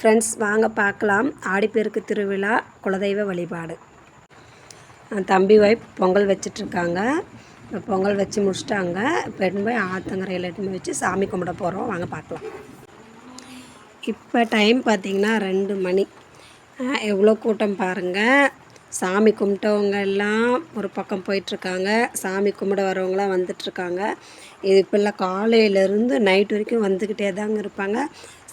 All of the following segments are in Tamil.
ஃப்ரெண்ட்ஸ் வாங்க பார்க்கலாம். ஆடிப்பெருக்கு திருவிழா குலதெய்வ வழிபாடு. தம்பி ஒய்ஃப் பொங்கல் வச்சிட்ருக்காங்க. பொங்கல் வச்சு முடிச்சிட்டாங்க. இப்போ எடுத்துன்னு போய் ஆற்றங்கரையில் எடுத்துன்னு வச்சு சாமி கும்பிட போகிறோம். வாங்க பார்க்கலாம். இப்போ டைம் பார்த்திங்கன்னா 2 மணி. எவ்வளோ கூட்டம் பாருங்கள். சாமி கும்பிட்டவங்க எல்லாம் ஒரு பக்கம் போயிட்டுருக்காங்க. சாமி கும்பிட வரவங்களாம் வந்துட்டுருக்காங்க. இது இப்போல்லாம் காலையிலேருந்து நைட் வரைக்கும் வந்துக்கிட்டே தாங்க இருப்பாங்க.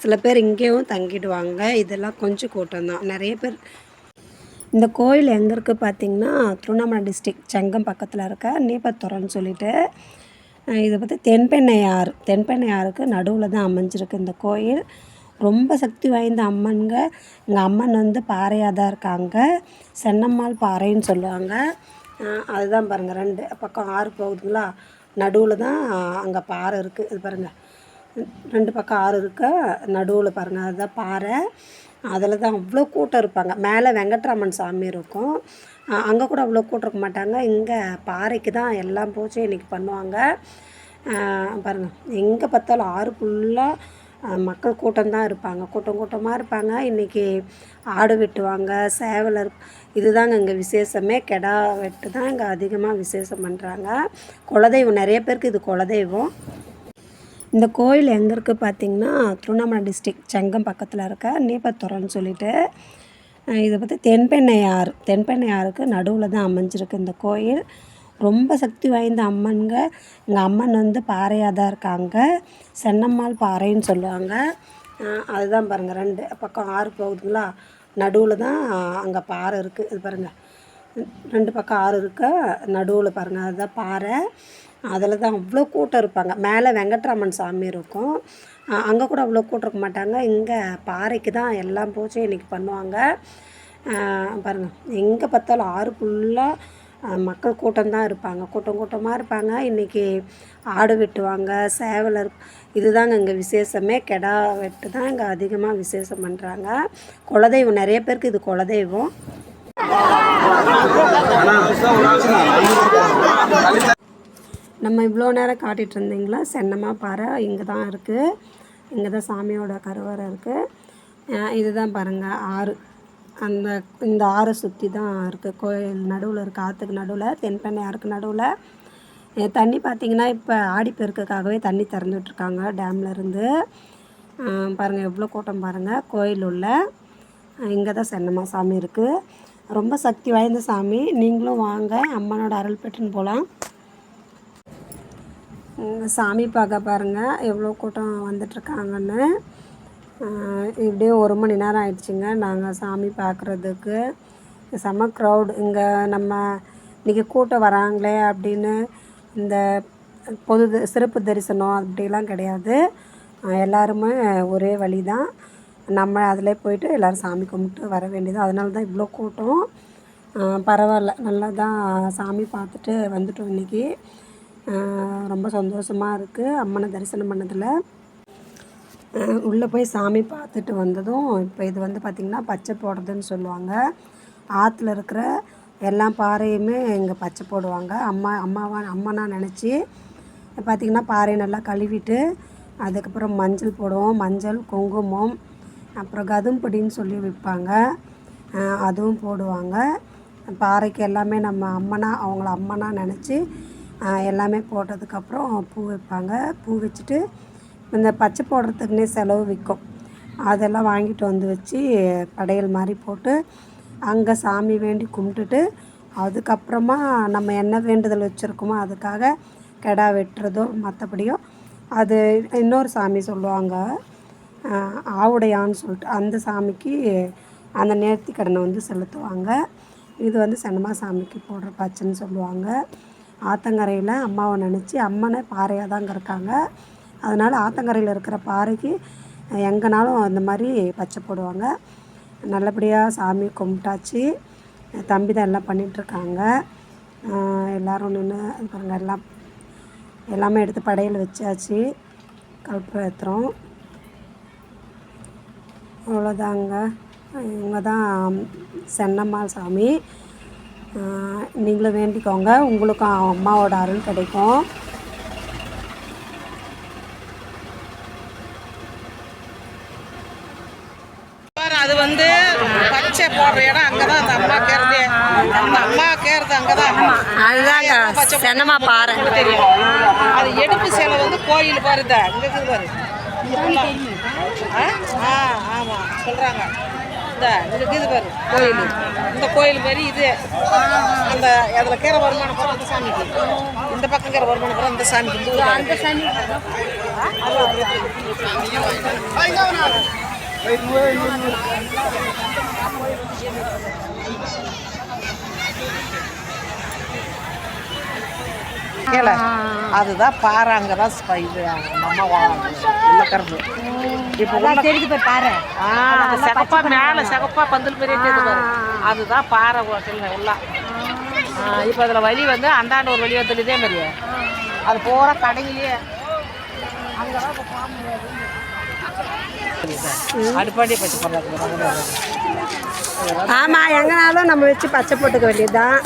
சில பேர் இங்கேயும் தங்கிடுவாங்க. இதெல்லாம் கொஞ்சம் கூட்டம் தான். நிறைய பேர். இந்த கோயில் எங்கே இருக்குது பார்த்திங்கன்னா, திருவண்ணாமலை டிஸ்ட்ரிக்ட் செங்கம் பக்கத்தில் இருக்க நீப்பத்துறைன்னு சொல்லிட்டு, இதை பற்றி தென்பெண்ணையாருக்கு நடுவில் தான் அமைஞ்சிருக்கு இந்த கோயில். ரொம்ப சக்தி வாய்ந்த அம்மன்ங்க. இங்கே அம்மன் வந்து பாறையாக தான் இருக்காங்க. சென்னம்மாள் பாறைன்னு சொல்லுவாங்க. அதுதான் பாருங்கள், 2 பக்கம் ஆறு போகுதுங்களா, நடுவில் தான் அங்கே பாறை இருக்குது. இது பாருங்கள், 2 பக்கம் ஆறு இருக்க, நடுவில் பாருங்கள், அதுதான் பாறை. அதில் தான் அவ்வளோ கூட்டம் இருப்பாங்க. மேலே வெங்கட்ராமன் சாமி இருக்கும். அங்கே கூட அவ்வளோ கூட்டம் இருக்க மாட்டாங்க. இங்கே பாறைக்கு தான் எல்லாம் பூஜையும் இன்றைக்கி பண்ணுவாங்க. பாருங்கள், எங்கே பார்த்தாலும் ஆறு ஃபுல்லாக மக்கள் கூட்டம்தான் இருப்பாங்க. கூட்டமாக இருப்பாங்க. இன்றைக்கி ஆடு வெட்டுவாங்க, சேவலர். இதுதாங்க இங்கே விசேஷமே. கெடா வெட்டு தான் இங்கே அதிகமாக விசேஷம் பண்ணுறாங்க. குலதெய்வம், நிறைய பேருக்கு இது குலதெய்வம். இந்த கோயில் எங்கே இருக்குது பார்த்திங்கன்னா, திருவண்ணாமலை டிஸ்ட்ரிக்ட் செங்கம் பக்கத்தில் இருக்க நீப்பத்துறைன்னு சொல்லிட்டு, இதை பற்றி தென்பெண்ணையாருக்கு நடுவில் தான் அமைஞ்சிருக்கு இந்த கோயில். ரொம்ப சக்தி வாய்ந்த அம்மன்ங்க. இங்கே அம்மன் வந்து பாறையாக தான் இருக்காங்க. சென்னம்மாள் பாறைன்னு சொல்லுவாங்க. அதுதான் பாருங்கள், 2 பக்கம் ஆறு போகுதுங்களா, நடுவில் தான் அங்கே பாறை இருக்குது. இது பாருங்கள், 2 பக்கம் ஆறு இருக்க, நடுவில் பாருங்கள், அதுதான் பாறை. அதில் தான் அவ்வளோ கூட்டம் இருப்பாங்க. மேலே வெங்கட்ராமன் சாமி இருக்கும். அங்கே கூட அவ்வளோ கூட்டம் இருக்க மாட்டாங்க. இங்கே பாறைக்கு தான் எல்லாம் பூஜையும் இன்றைக்கி பண்ணுவாங்க. பாருங்கள், எங்கே பார்த்தாலும் ஆறு ஃபுல்லாக மக்கள் கூட்டம்தான் இருப்பாங்க. கூட்டமாக இருப்பாங்க. இன்றைக்கி ஆடு வெட்டுவாங்க, சேவலர். இதுதாங்க இங்கே விசேஷமே. கெடா வெட்டு தான் இங்கே அதிகமாக விசேஷம் பண்ணுறாங்க. குலதெய்வம், நிறைய பேருக்கு இது குலதெய்வம். நம்ம இவ்வளோ நேரம் காட்டிகிட்டு இருந்தீங்களா, சென்னம்மா பாறை இங்கே தான் இருக்குது. இங்கே தான் சாமியோட கருவறை இருக்குது. இதுதான் பாருங்கள் ஆறு. இந்த ஆறை சுற்றி தான் இருக்குது கோயில். நடுவில் இருக்குது, ஆற்றுக்கு நடுவில், தென்பெண்ணையாருக்கு நடுவில். தண்ணி பார்த்திங்கன்னா இப்போ ஆடிப்பெருக்குக்காகவே தண்ணி திறந்துட்ருக்காங்க டேம்லேருந்து. பாருங்கள் எவ்வளோ கூட்டம் பாருங்கள். கோயில் உள்ள இங்கே தான் சென்னம்மா சாமி இருக்குது. ரொம்ப சக்தி வாய்ந்த சாமி. நீங்களும் வாங்க, அம்மனோட அருள் பெற்றுன்னு போகலாம். சாமி பார்க்க பாருங்கள் எவ்வளோ கூட்டம் வந்துட்டுருக்காங்கன்னு. இப்படியே 1 மணி நேரம் ஆயிடுச்சுங்க நாங்கள் சாமி பார்க்குறதுக்கு. செம க்ரௌடு இங்கே. நம்ம இன்றைக்கி கூட்டம் வராங்களே அப்படின்னு இந்த சிறப்பு தரிசனம் அப்படிலாம் கிடையாது. எல்லாருமே ஒரே வழி தான். நம்ம அதில் போயிட்டு எல்லோரும் சாமி கும்பிட்டு வர வேண்டியது. அதனால தான் இவ்வளோ கூட்டம். பரவாயில்ல, நல்லா தான் சாமி பார்த்துட்டு வந்துட்டோம் இன்றைக்கி. ரொம்ப சந்தோஷமாக இருக்குது அம்மனை தரிசனம் பண்ணதில். உள்ளே போய் சாமி பார்த்துட்டு வந்ததும், இப்போ இது வந்து பார்த்திங்கன்னா பச்சை போடுறதுன்னு சொல்லுவாங்க. ஆற்றுல இருக்கிற எல்லா பாறையுமே இங்கே பச்சை போடுவாங்க. அம்மனாக நினச்சி பார்த்திங்கன்னா பாறையை நல்லா கழுவிட்டு அதுக்கப்புறம் மஞ்சள் போடுவோம். மஞ்சள், குங்குமம், அப்புறம் கதும்பொடின்னு சொல்லி விற்பாங்க, அதுவும் போடுவாங்க. பாறைக்கு எல்லாமே நம்ம அவங்கள அம்மனாக நினச்சி எல்லாமே போட்டதுக்கப்புறம் பூ வைப்பாங்க. பூ வச்சுட்டு இந்த பச்சை போடுறதுக்குன்னே செலவு விற்கும். அதெல்லாம் வாங்கிட்டு வந்து வச்சு படையல் மாதிரி போட்டு அங்கே சாமி வேண்டி கும்பிட்டுட்டு அதுக்கப்புறமா நம்ம என்ன வேண்டுதல் வச்சுருக்கோமோ அதுக்காக கெடா வெட்டுறதோ மற்றபடியோ அது இன்னொரு சாமி சொல்லுவாங்க, ஆவுடையான்னு சொல்லிட்டு, அந்த சாமிக்கு அந்த நேர்த்தி கடனை வந்து செலுத்துவாங்க. இது வந்து சென்னம்மா சாமிக்கு போடுற பச்சைன்னு சொல்லுவாங்க. ஆற்றங்கரையில் அம்மாவை நினச்சி, அம்மனை பாறையாக தாங்க இருக்காங்க. அதனால் ஆற்றங்கரையில் இருக்கிற பாறைக்கு எங்கேனாலும் அந்த மாதிரி பச்சை போடுவாங்க. நல்லபடியாக சாமி கும்பிட்டாச்சு. தம்பி தான் எல்லாம் பண்ணிகிட்ருக்காங்க. எல்லோரும் நின்று பாருங்கள், எல்லாமே எடுத்து படையில் வச்சாச்சு. கற்பூரம் அவ்வளோதாங்க. இவங்க தான் சென்னம்மாள் சாமி. நீங்களும் வேண்டிக்கோங்க, உங்களுக்கும் அம்மாவோட அருள் கிடைக்கும். அது வந்து பச்சை போடுற இடம் அங்கே தான் அந்த அம்மா கேறது. அந்த அம்மா கேறது அங்கே தான். அதுதாங்க சென்னமா பாறை தெரியும். அது எடுப்பு சேலை வந்து கோயில் பாருத இங்கே இருக்குது பாரு. ஆமாம் சொல்கிறாங்க. இந்த இருக்குது பாரு கோயில். இந்த கோயில் மாரி இது அந்த அதில் கீரை வருமானம் போகிற அந்த சாமிக்கு, இந்த பக்கம் கீரை வருமானம் போகிற அந்த சாமிக்கு, அந்த சாமி கேள. அதுதான் பாறை. அங்கே தான் இது அம்மா உள்ள கருது. இப்போ தெரியுது பாரு. சிகப்பா மேலே சிகப்பா பந்தல் பெரிய பாரு. அதுதான் பாறை உள்ள. இப்போ அதில் வழி வந்து அந்தாண்ட ஒரு வழி வந்து இதே மாதிரியே அது போகிற கடையிலேயே அங்கே தான் இப்போ போக முடியாது. அடுப்பாண்டியே பச்சை போடுறாங்க. ஆமாம், எங்கனாலும் நம்ம வச்சு பச்சை போட்டுக்க வேண்டியதுதான்.